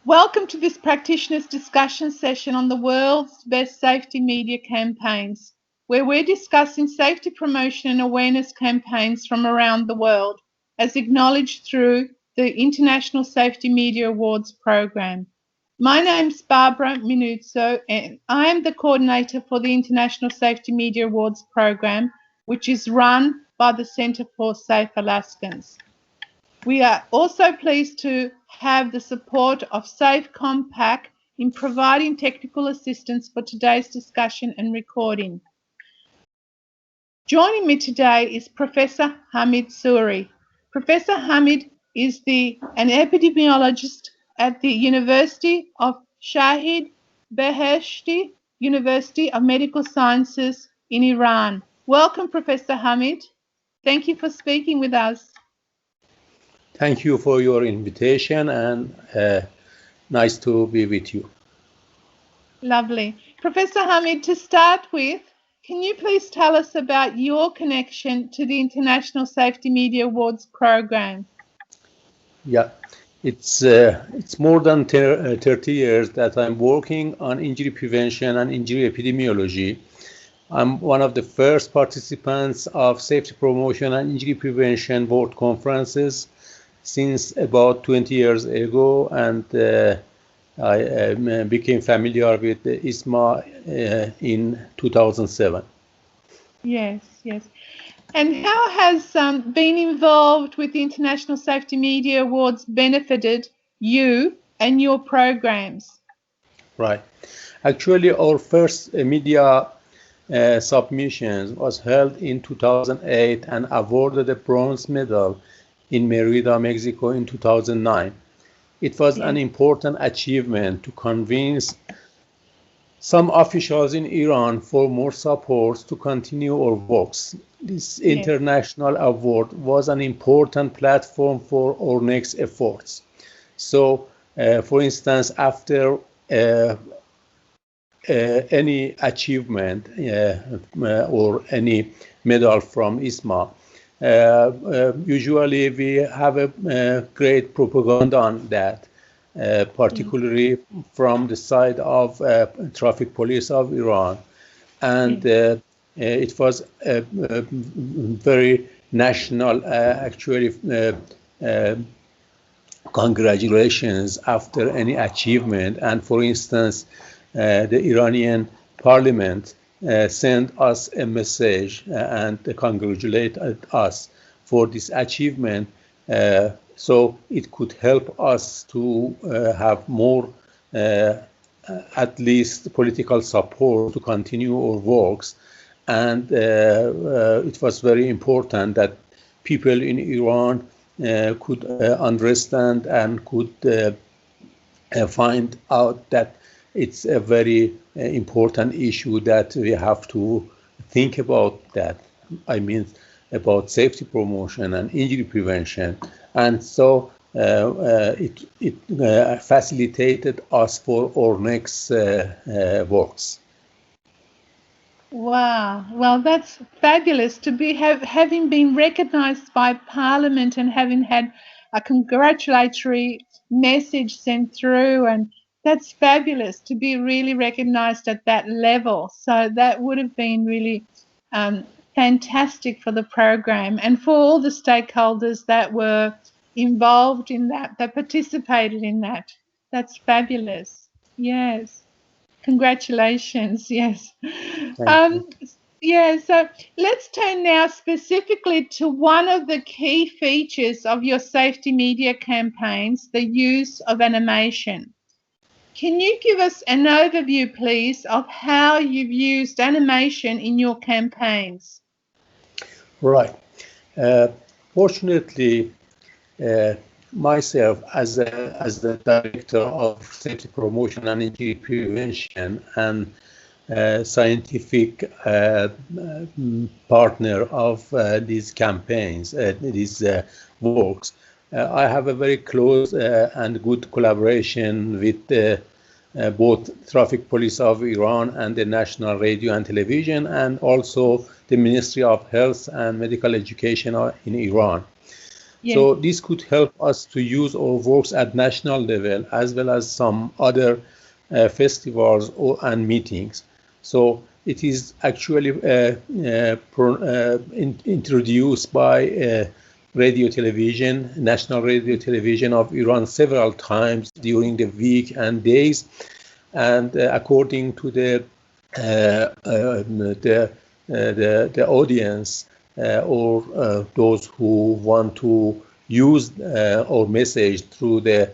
Welcome to this practitioners discussion session on the world's best safety media campaigns, where we're discussing safety promotion and awareness campaigns from around the world, as acknowledged through the International Safety Media Awards program. My name's Barbara Minuzzo, and I am the coordinator for the International Safety Media Awards program, which is run by the Center for Safe Alaskans. We are also pleased to have the support of Safe Compact in providing technical assistance for today's discussion and recording. Joining me today is Professor Hamid Soori. Professor Hamid is an epidemiologist at the University of Shahid Beheshti University of Medical Sciences in Iran. Welcome, Professor Hamid. Thank you for speaking with us. Thank you for your invitation, and nice to be with you. Lovely. Professor Hamid, to start with, can you please tell us about your connection to the International Safety Media Awards program? Yeah, it's more than 30 years that I'm working on injury prevention and injury epidemiology. I'm one of the first participants of safety promotion and injury prevention world conferences since about 20 years ago, and I became familiar with the ISMA in 2007. Yes. And how has being involved with the International Safety Media Awards benefited you and your programs? Right. Actually, our first media submission was held in 2008 and awarded a bronze medal in Merida, Mexico in 2009. It was an important achievement to convince some officials in Iran for more support to continue our works. This international award was an important platform for our next efforts. So, for instance, after any achievement or any medal from ISMA, usually we have a great propaganda on that, particularly from the side of traffic police of Iran. And it was a very national, actually, congratulations after any achievement. And for instance, the Iranian parliament sent us a message and congratulated us for this achievement, so it could help us to have more, at least political support to continue our works. And it was very important that people in Iran could understand and could find out that it's a very important issue that we have to think about that. I mean, about safety promotion and injury prevention. And so it facilitated us for our next works. Wow. Well, that's fabulous to be having been recognized by Parliament and having had a congratulatory message sent through, and that's fabulous to be really recognized at that level. So that would have been really fantastic for the program and for all the stakeholders that were involved in that participated in that. That's fabulous. Yes. Congratulations. Yes. So let's turn now specifically to one of the key features of your safety media campaigns, the use of animation. Can you give us an overview, please, of how you've used animation in your campaigns? Right. Fortunately, myself as the director of safety promotion and injury prevention and scientific partner of these campaigns, these works, I have a very close and good collaboration with both Traffic Police of Iran and the National Radio and Television, and also the Ministry of Health and Medical Education in Iran. Yes. So this could help us to use our works at national level as well as some other festivals and meetings. So it is actually introduced by radio television, national radio television of Iran several times during the week and days. And according to the audience or those who want to use our message through the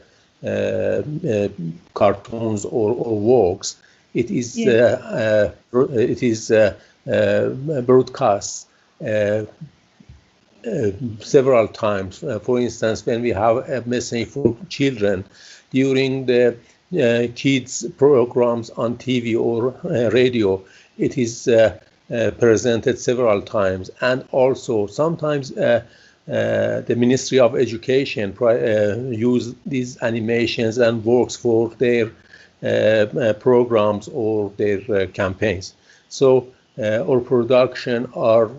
cartoons or works, it is broadcast several times. For instance, when we have a message for children during the kids programs on TV or radio, it is presented several times. And also sometimes the Ministry of Education use these animations and works for their programs or their campaigns. So our production are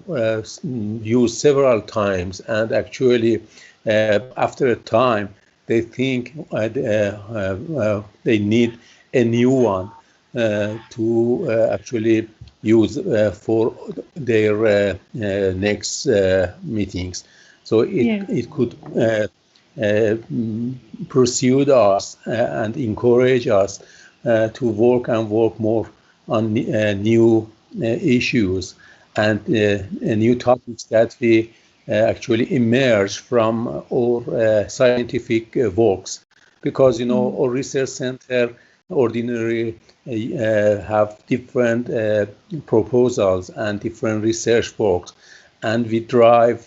used several times, and actually after a time they think they need a new one to actually use for their next meetings. So it could pursue us and encourage us to work more on new issues and new topics that we actually emerge from our scientific works, because our research center ordinarily have different proposals and different research works, and we drive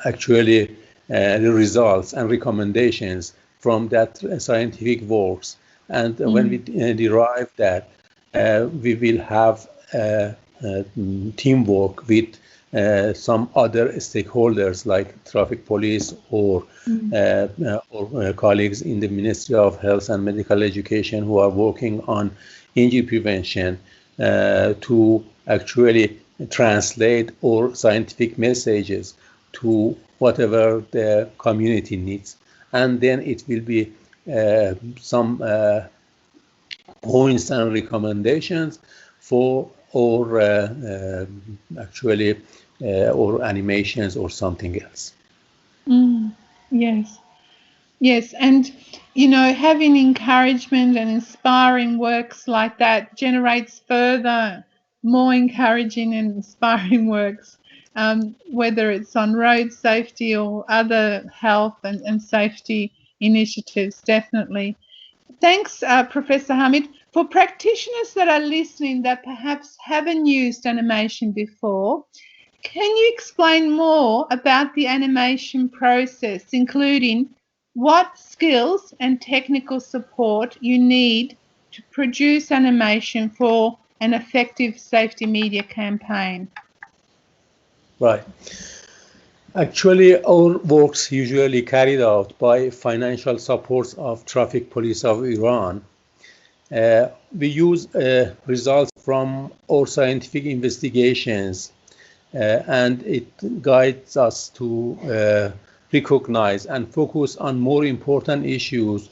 actually the results and recommendations from that scientific works. And when we derive that, we will have teamwork with some other stakeholders like traffic police or colleagues in the Ministry of Health and Medical Education who are working on injury prevention to actually translate our scientific messages to whatever the community needs. And then it will be some points and recommendations for or actually or animations or something else. Yes, and having encouragement and inspiring works like that generates further more encouraging and inspiring works, whether it's on road safety or other health and safety initiatives, definitely. Thanks, Professor Hamid. For practitioners that are listening that perhaps haven't used animation before, can you explain more about the animation process, including what skills and technical support you need to produce animation for an effective safety media campaign? Right. Actually, our works usually carried out by financial supports of Traffic Police of Iran. We use results from our scientific investigations, and it guides us to recognize and focus on more important issues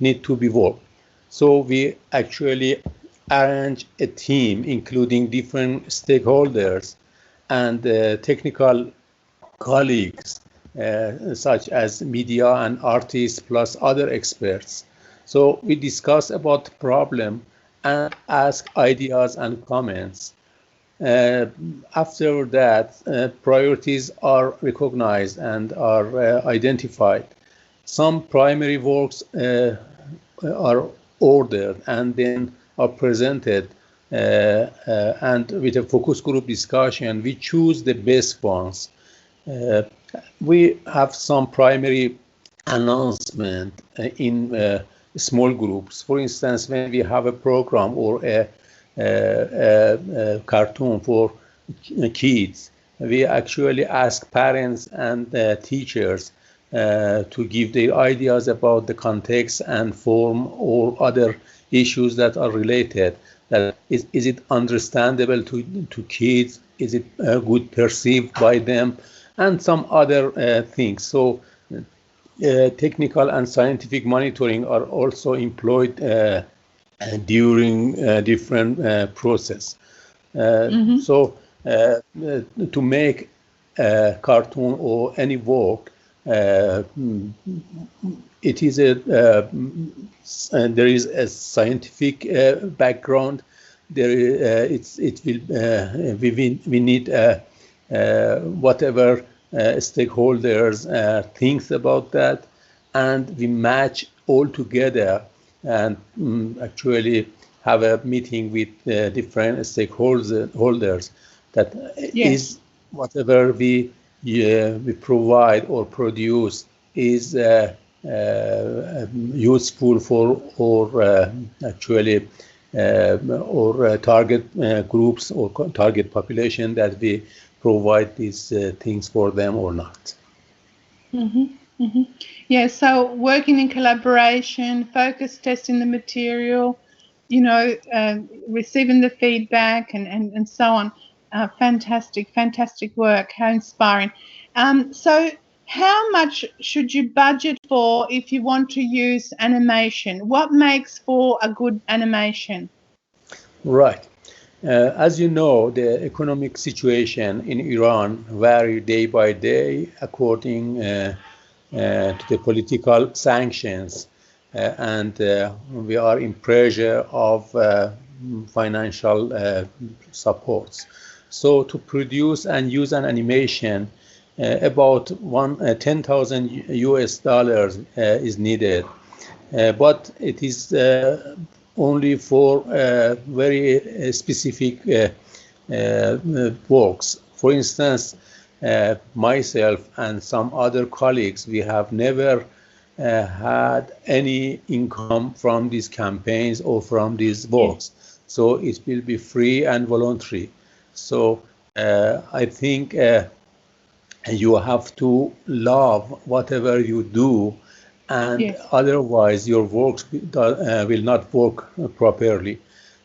need to be worked. So we actually arrange a team including different stakeholders and technical colleagues such as media and artists plus other experts. So we discuss about the problem and ask ideas and comments. After that, priorities are recognized and are identified. Some primary works are ordered and then are presented, and with a focus group discussion, we choose the best ones. We have some primary announcement in small groups. For instance, when we have a program or a cartoon for kids, we actually ask parents and teachers to give their ideas about the context and form or other issues that are related. That is it understandable to kids is it good perceived by them, and some other things. So technical and scientific monitoring are also employed during different process. So to make a cartoon or any work, it is there is a scientific background. We need whatever stakeholders thinks about that, and we match all together and actually have a meeting with different stakeholders that is whatever we provide or produce is useful for or actually or target groups or target population that we provide these things for them or not. Yeah, so working in collaboration, focus testing the material, receiving the feedback and so on. Fantastic work. How inspiring. So how much should you budget for if you want to use animation? What makes for a good animation? Right. As you know, the economic situation in Iran varies day by day according to the political sanctions, and we are in pressure of financial supports. So to produce and use an animation, about $10,000 US is needed, but it is only for very specific works. For instance, myself and some other colleagues, we have never had any income from these campaigns or from these works. So it will be free and voluntary. So I think you have to love whatever you do, and otherwise your works will not work properly.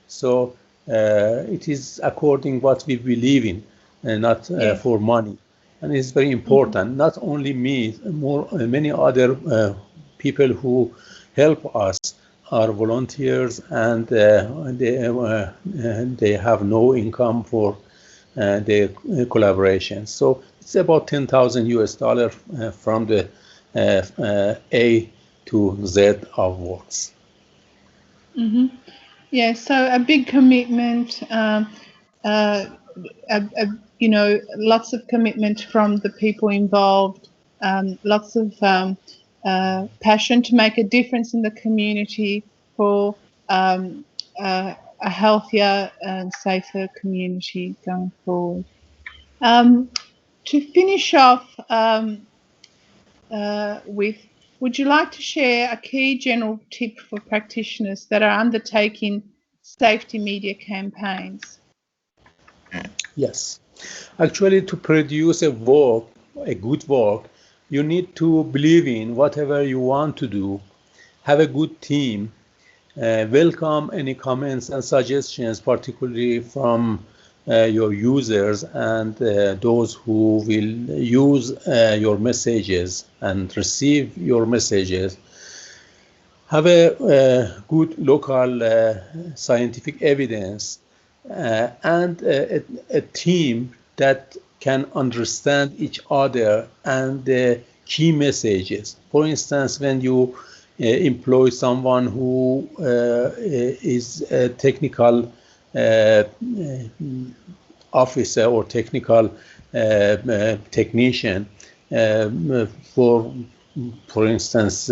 So it is according what we believe in, and not for money. And it's very important. Not only me, many other people who help us are volunteers, and they have no income for their collaboration. So it's about $10,000 US from the A to Z of works. Yeah, so a big commitment, lots of commitment from the people involved, lots of passion to make a difference in the community for a healthier and safer community going forward. To finish off with, would you like to share a key general tip for practitioners that are undertaking safety media campaigns? Yes. Actually, to produce a good work, you need to believe in whatever you want to do, have a good team, welcome any comments and suggestions, particularly from your users and those who will use your messages and receive your messages. Have a good local scientific evidence and a team that can understand each other and the key messages. For instance, when you employ someone who is a technical officer or technical technician, for instance,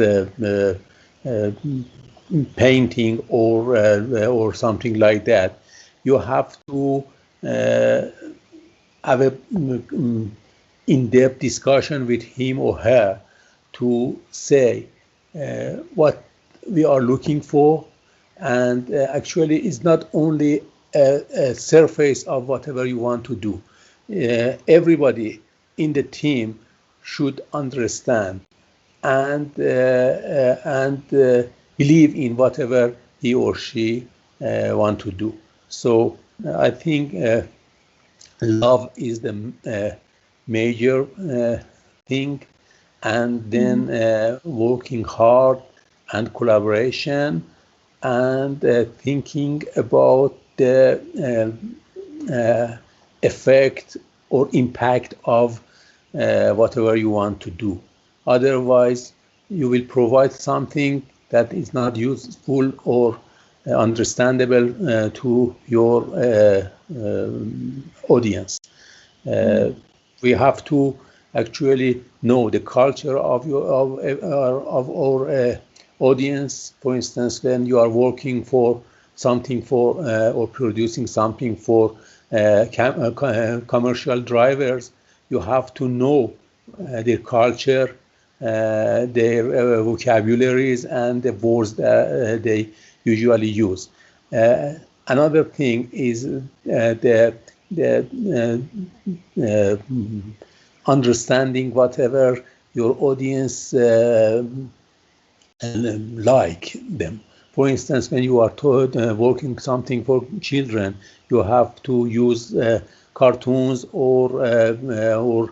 painting or something like that, you have to have a in-depth discussion with him or her to say what we are looking for, and actually it's not only a surface of whatever you want to do. Everybody in the team should understand and believe in whatever he or she want to do. So I think love is the major thing, and then working hard and collaboration and thinking about the effect or impact of whatever you want to do. Otherwise, you will provide something that is not useful or understandable to your audience. We have to actually know the culture of our audience. For instance, when you are working for something for or producing something for commercial drivers, you have to know their culture, their vocabularies, and the words that they usually use. Another thing is the understanding whatever your audience like them. For instance, when you are working something for children, you have to use cartoons or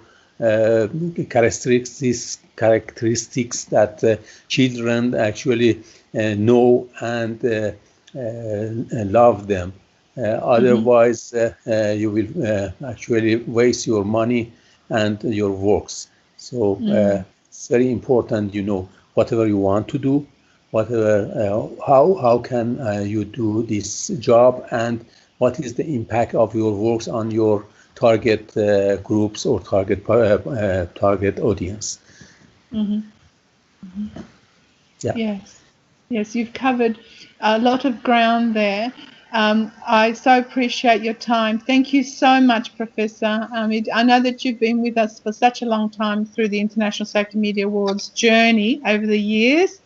characteristics that children actually know and love them. Otherwise, you will actually waste your money and your works. So it's very important, whatever you want to do, whatever, how can you do this job, and what is the impact of your works on your target groups or target audience. Yeah. Yes, you've covered a lot of ground there. I so appreciate your time. Thank you so much, Professor Hamid. I know that you've been with us for such a long time through the International Safety Media Awards journey over the years.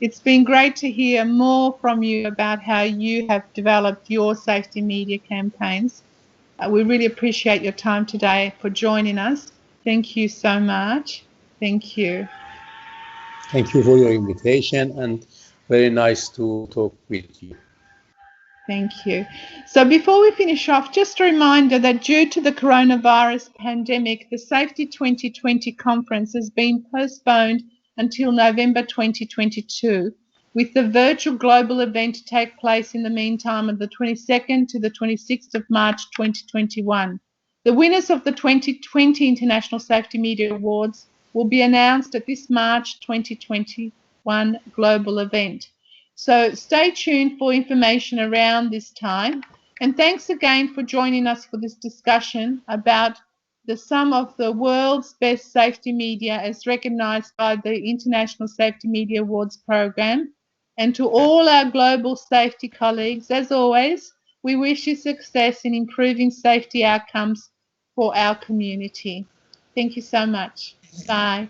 It's been great to hear more from you about how you have developed your safety media campaigns. We really appreciate your time today for joining us. Thank you so much. Thank you. Thank you for your invitation, and very nice to talk with you. Thank you. So before we finish off, just a reminder that due to the coronavirus pandemic, the Safety 2020 conference has been postponed until November 2022, with the virtual global event to take place in the meantime on the 22nd to the 26th of March 2021. The winners of the 2020 International Safety Media Awards will be announced at this March 2021 global event. So stay tuned for information around this time. And thanks again for joining us for this discussion about some of the world's best safety media as recognized by the International Safety Media Awards program. And to all our global safety colleagues, as always, we wish you success in improving safety outcomes for our community. Thank you so much. Bye.